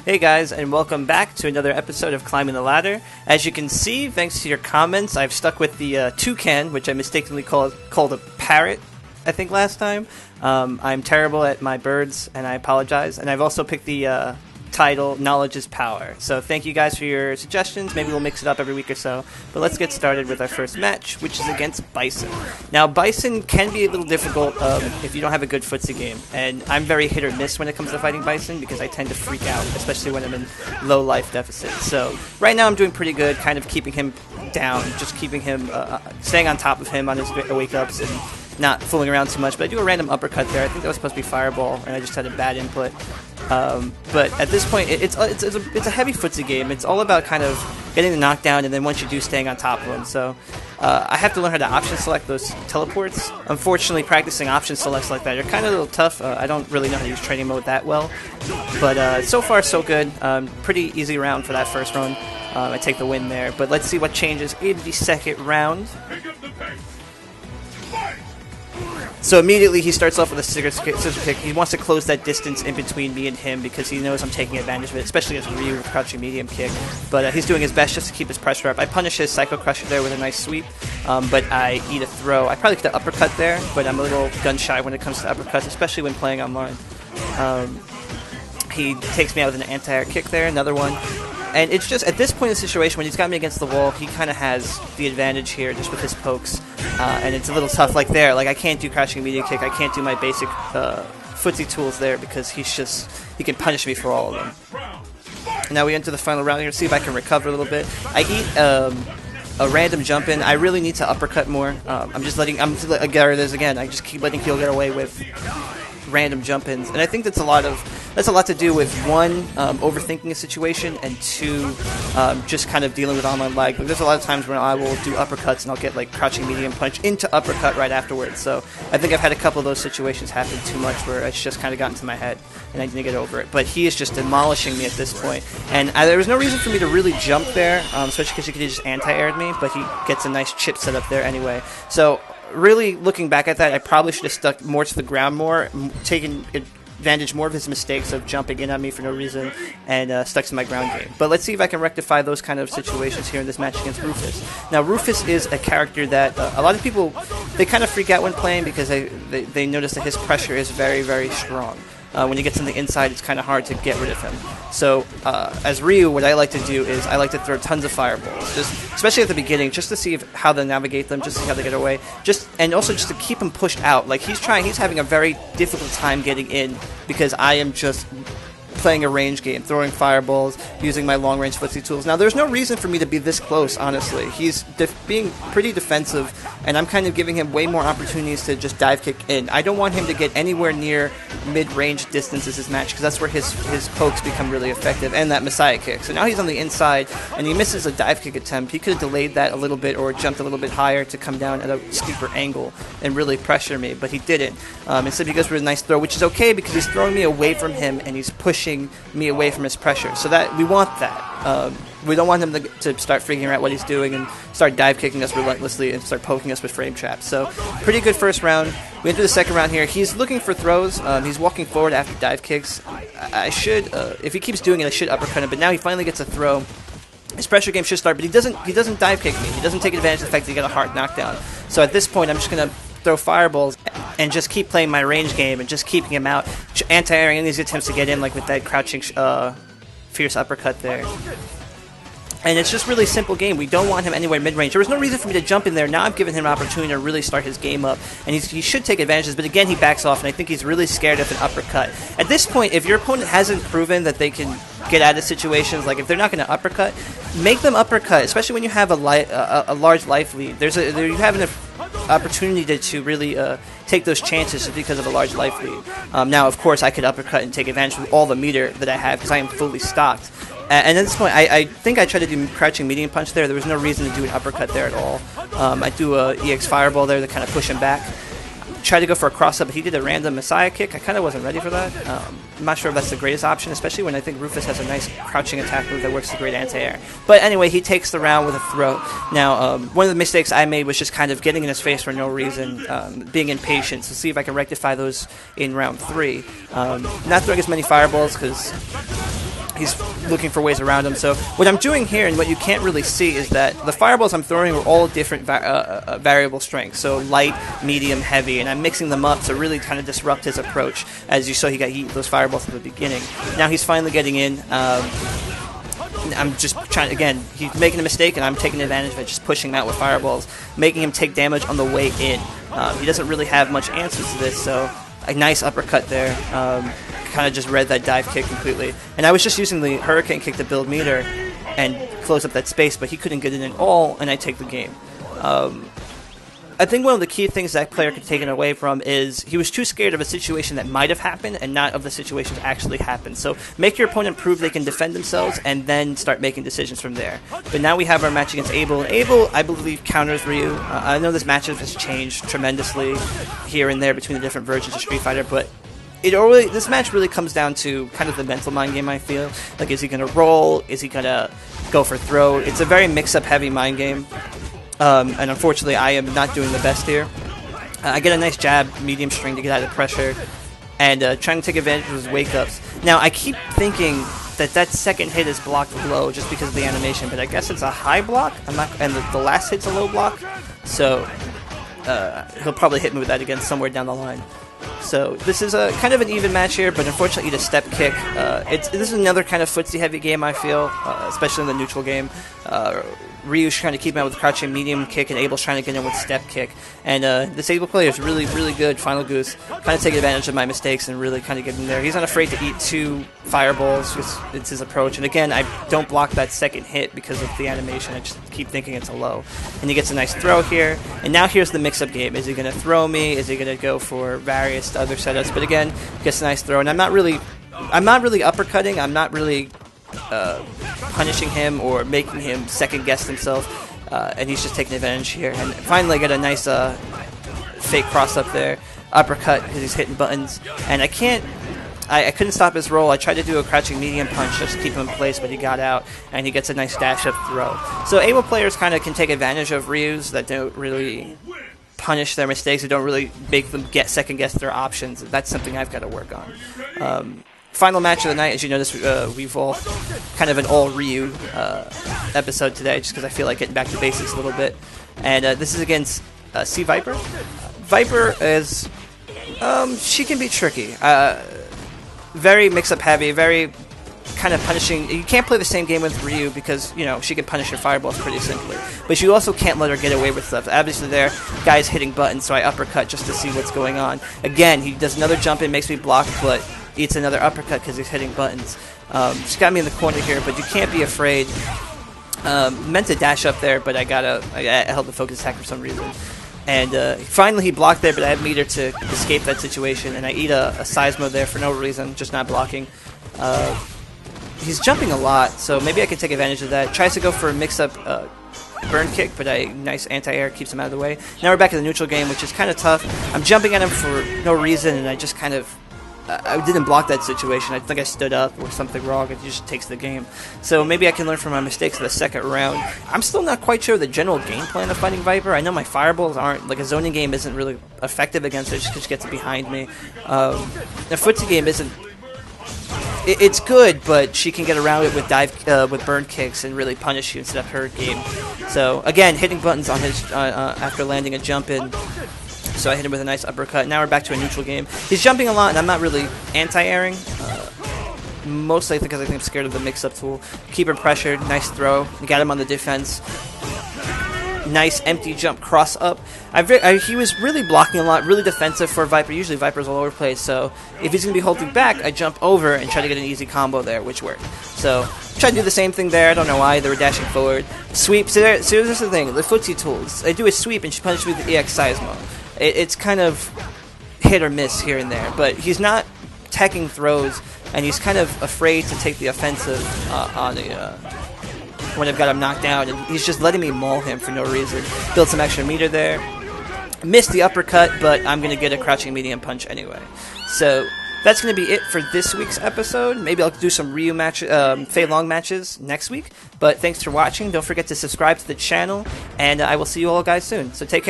Hey guys, and welcome back to another episode of Climbing the Ladder. As you can see, thanks to your comments, I've stuck with the toucan, which I mistakenly called a parrot, I think last time. I'm terrible at my birds, and I apologize. And I've also picked the title, Knowledge is Power. So thank you guys for your suggestions. Maybe we'll mix it up every week or so. But let's get started with our first match, which is against Bison. Now, Bison can be a little difficult if you don't have a good footsie game. And I'm very hit or miss when it comes to fighting Bison because I tend to freak out, especially when I'm in low life deficit. So right now I'm doing pretty good, kind of keeping him down, just keeping him, staying on top of him on his wake-ups and not fooling around too much. But I do a random uppercut there. I think that was supposed to be Fireball, and I just had a bad input. But at this point, it's a heavy footsie game. It's all about kind of getting the knockdown, and then once you do, staying on top of them. So I have to learn how to option select those teleports. Unfortunately, practicing option selects like that are kind of a little tough. I don't really know how to use training mode that well. But so far, so good. Pretty easy round for that first run. I take the win there. But let's see what changes in the second round. So immediately he starts off with a scissor kick. He wants to close that distance in between me and him because he knows I'm taking advantage of it, especially as Ryu with crouching medium kick. But he's doing his best just to keep his pressure up. I punish his Psycho Crusher there with a nice sweep, but I eat a throw. I probably could have uppercut there, but I'm a little gun-shy when it comes to uppercuts, especially when playing online. He takes me out with an anti-air kick there, another one. And it's just, at this point in the situation, when he's got me against the wall, he kind of has the advantage here just with his pokes. And it's a little tough, like there. Like, I can't do crouching medium kick. I can't do my basic footsie tools there because he can punish me for all of them. Now we enter the final round here. See if I can recover a little bit. I eat a random jump in. I really need to uppercut more. I'm just letting again. I just keep letting Keel get away with random jump ins, and I think that's a lot to do with one, overthinking a situation, and two, just kind of dealing with online lag. Like, there's a lot of times when I will do uppercuts and I'll get like crouching medium punch into uppercut right afterwards. So I think I've had a couple of those situations happen too much where it's just kind of gotten to my head and I need to get over it. But he is just demolishing me at this point, and there was no reason for me to really jump there, especially because he could have just anti-aired me, but he gets a nice chip set up there anyway. So really, looking back at that, I probably should have stuck more to the ground more, taken advantage more of his mistakes of jumping in on me for no reason, and stuck to my ground game. But let's see if I can rectify those kind of situations here in this match against Rufus. Now, Rufus is a character that a lot of people, they kind of freak out when playing because they notice that his pressure is very, very strong. When he gets on the inside, it's kind of hard to get rid of him. So, as Ryu, what I like to do is I like to throw tons of fireballs, especially at the beginning, just to see how they navigate them, just to see how they get away, and also just to keep him pushed out. Like, he's having a very difficult time getting in because I am just playing a range game, throwing fireballs, using my long-range footsie tools. Now, there's no reason for me to be this close, honestly. He's being pretty defensive, and I'm kind of giving him way more opportunities to just dive kick in. I don't want him to get anywhere near mid-range distances this match, because that's where his pokes become really effective, and that Messiah kick. So now he's on the inside, and he misses a dive kick attempt. He could have delayed that a little bit or jumped a little bit higher to come down at a steeper angle and really pressure me, but he didn't. Instead, he goes for a nice throw, which is okay because he's throwing me away from him, and he's pushing me away from his pressure. So that we want that. We don't want him to start figuring out what he's doing and start dive kicking us relentlessly and start poking us with frame traps. So pretty good first round. We enter the second round here. He's looking for throws. He's walking forward after dive kicks. I should, if he keeps doing it, I should uppercut him. But now he finally gets a throw. His pressure game should start, but he doesn't dive kick me. He doesn't take advantage of the fact that he got a hard knockdown. So at this point, I'm just going to throw fireballs and just keep playing my range game and just keeping him out, anti-airing any of these attempts to get in, like with that crouching fierce uppercut there. And it's just really simple game. We don't want him anywhere mid-range. There was no reason for me to jump in there. Now I've given him an opportunity to really start his game up, and he should take advantages, but again, he backs off, and I think he's really scared of an uppercut. At this point, if your opponent hasn't proven that they can get out of situations, like if they're not going to uppercut, make them uppercut, especially when you have a large life lead. You have an opportunity to really take those chances just because of a large life lead. Now, of course, I could uppercut and take advantage of all the meter that I have because I am fully stocked. And at this point, I think I tried to do crouching medium punch there. There was no reason to do an uppercut there at all. I do a EX fireball there to kind of push him back. Tried to go for a cross-up, but he did a random Messiah kick. I kind of wasn't ready for that. I'm not sure if that's the greatest option, especially when I think Rufus has a nice crouching attack move that works as a great anti-air. But anyway, he takes the round with a throw. Now, one of the mistakes I made was just kind of getting in his face for no reason, being impatient. So see if I can rectify those in round 3. Not throwing as many fireballs because he's looking for ways around him. So what I'm doing here, and what you can't really see, is that the fireballs I'm throwing are all different variable strengths. So light, medium, heavy, and I'm mixing them up to really kind of disrupt his approach. As you saw, he got eat those fireballs at the beginning. Now he's finally getting in. I'm just trying, again, he's making a mistake, and I'm taking advantage of it, just pushing him out with fireballs, making him take damage on the way in. He doesn't really have much answers to this, so a nice uppercut there. Kind of just read that dive kick completely. And I was just using the hurricane kick to build meter and close up that space, but he couldn't get it in all, and I take the game. I think one of the key things that player could take it away from is he was too scared of a situation that might have happened and not of the situation that actually happened. So make your opponent prove they can defend themselves and then start making decisions from there. But now we have our match against Abel. And Abel, I believe, counters Ryu. I know this matchup has changed tremendously here and there between the different versions of Street Fighter, but this match really comes down to kind of the mental mind game, I feel. Like, is he going to roll? Is he going to go for throw? It's a very mix-up heavy mind game. And unfortunately, I am not doing the best here. I get a nice jab, medium string to get out of pressure, and trying to take advantage of his wake-ups. Now, I keep thinking that second hit is blocked low just because of the animation, but I guess it's a high block, and the last hit's a low block, so he'll probably hit me with that again somewhere down the line. So this is a kind of an even match here, but unfortunately the step kick. This is another kind of footsie heavy game, I feel, especially in the neutral game. Ryu's trying to keep him out with crouching medium kick, and Abel's trying to get in with step kick. And this Abel player is really, really good. Final Goose kind of taking advantage of my mistakes and really kind of getting there. He's not afraid to eat 2 fireballs. It's his approach. And again, I don't block that second hit because of the animation. I just keep thinking it's a low. And he gets a nice throw here. And now here's the mix-up game. Is he going to throw me? Is he going to go for various other setups? But again, gets a nice throw. And I'm not really uppercutting. I'm not really punishing him or making him second guess himself, and he's just taking advantage here. And finally, I get a nice fake cross up there, uppercut because he's hitting buttons, and I couldn't stop his roll. I tried to do a crouching medium punch just to keep him in place, but he got out, and he gets a nice dash up throw. So Abel players kind of can take advantage of Ryu's that don't really punish their mistakes, or don't really make them second guess their options. That's something I've got to work on. Final match of the night, as you notice, we've all kind of an all-Ryu episode today, just because I feel like getting back to basics a little bit. And this is against C Viper. Viper is, she can be tricky. Very mix-up heavy, very kind of punishing. You can't play the same game with Ryu because, you know, she can punish your fireballs pretty simply. But you also can't let her get away with stuff. Obviously there, guy's hitting buttons, so I uppercut just to see what's going on. Again, he does another jump in, makes me block, but eats another uppercut because he's hitting buttons. She's got me in the corner here, but you can't be afraid. Meant to dash up there, but I held the focus attack for some reason. And finally he blocked there, but I had meter to escape that situation, and I eat a seismo there for no reason, just not blocking. He's jumping a lot, so maybe I can take advantage of that. Tries to go for a mix-up burn kick, but a nice anti-air keeps him out of the way. Now we're back in the neutral game, which is kind of tough. I'm jumping at him for no reason, and I just kind of I didn't block that situation. I think I stood up or something wrong. It just takes the game. So maybe I can learn from my mistakes in the second round. I'm still not quite sure the general game plan of fighting Viper. I know my fireballs aren't, like a zoning game isn't really effective against her just because she gets behind me. The footsie game isn't, it's good, but she can get around it with burn kicks and really punish you instead of her game. So again, hitting buttons on his after landing a jump in. So I hit him with a nice uppercut. Now we're back to a neutral game. He's jumping a lot, and I'm not really anti-airing. Mostly because I think I'm scared of the mix-up tool. Keep him pressured. Nice throw. Got him on the defense. Nice empty jump cross up. He was really blocking a lot, really defensive for Viper. Usually Viper's all over the place, so if he's going to be holding back, I jump over and try to get an easy combo there, which worked. So try to do the same thing there. I don't know why. They were dashing forward. Sweep. So this is the thing. The footsie tools. I do a sweep, and she punishes me with the EX Seismo. It's kind of hit or miss here and there, but he's not teching throws, and he's kind of afraid to take the offensive when I've got him knocked down, and he's just letting me maul him for no reason. Build some extra meter there. Missed the uppercut, but I'm going to get a crouching medium punch anyway. So that's going to be it for this week's episode. Maybe I'll do some Ryu Fei Long matches next week, but thanks for watching. Don't forget to subscribe to the channel, and I will see you all guys soon. So take care.